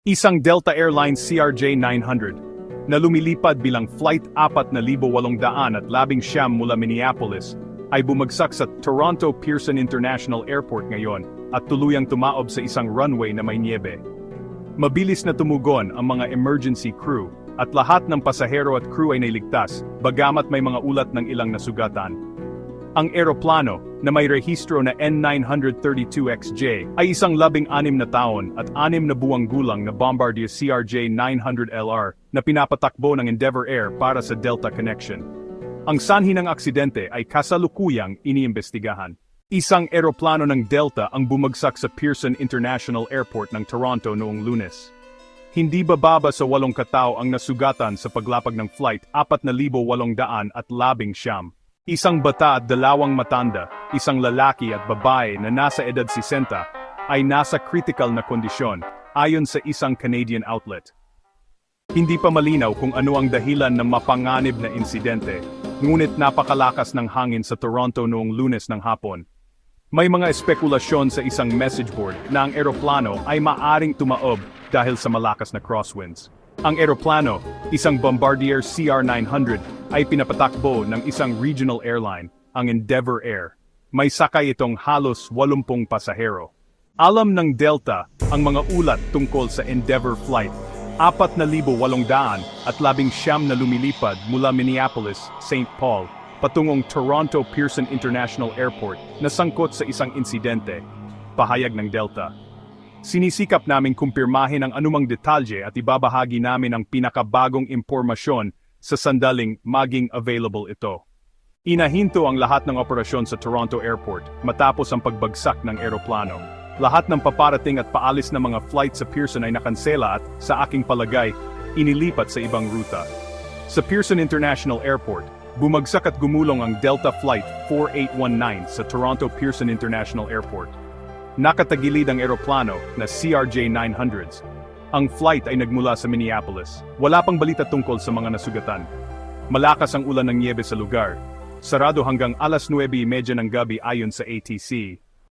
Isang Delta Airlines CRJ-900 na lumilipad bilang Flight 4,800 at 19 mula Minneapolis ay bumagsak sa Toronto Pearson International Airport ngayon at tuluyang tumaob sa isang runway na may niebe. Mabilis na tumugon ang mga emergency crew at lahat ng pasahero at crew ay nailigtas, bagamat may mga ulat ng ilang nasugatan. Ang eroplano, na may rehistro na N932XJ, ay isang 16 na taon at 6 na buwang gulang na Bombardier CRJ-900LR na pinapatakbo ng Endeavour Air para sa Delta Connection. Ang sanhi ng aksidente ay kasalukuyang iniimbestigahan. Isang eroplano ng Delta ang bumagsak sa Pearson International Airport ng Toronto noong Lunes. Hindi bababa sa 8 katao ang nasugatan sa paglapag ng Flight 4,819. Isang bata at 2 matanda, isang lalaki at babae na nasa edad 60, ay nasa critical na kondisyon, ayon sa isang Canadian outlet. Hindi pa malinaw kung ano ang dahilan ng mapanganib na insidente, ngunit napakalakas ng hangin sa Toronto noong Lunes ng hapon. May mga espekulasyon sa isang message board na ang eroplano ay maaring tumaob dahil sa malakas na crosswinds. Ang eroplano, isang Bombardier CR900, ay pinapatakbo ng isang regional airline, ang Endeavour Air. May sakay itong halos 80 pasahero. Alam ng Delta ang mga ulat tungkol sa Endeavour Flight 4,800 at 19 na lumilipad mula Minneapolis, St. Paul, patungong Toronto Pearson International Airport na sangkot sa isang insidente. Pahayag ng Delta. Sinisikap naming kumpirmahin ang anumang detalye at ibabahagi namin ang pinakabagong impormasyon sa sandaling maging available ito. Inahinto ang lahat ng operasyon sa Toronto Airport matapos ang pagbagsak ng eroplano. Lahat ng paparating at paalis na mga flight sa Pearson ay nakansela at, sa aking palagay, inilipat sa ibang ruta. Sa Pearson International Airport, bumagsak at gumulong ang Delta Flight 4819 sa Toronto Pearson International Airport. Nakatagilid ang eroplano na CRJ-900s. Ang flight ay nagmula sa Minneapolis. Wala pang balita tungkol sa mga nasugatan. Malakas ang ulan ng niebe sa lugar. Sarado hanggang alas 9:30 ng gabi ayon sa ATC.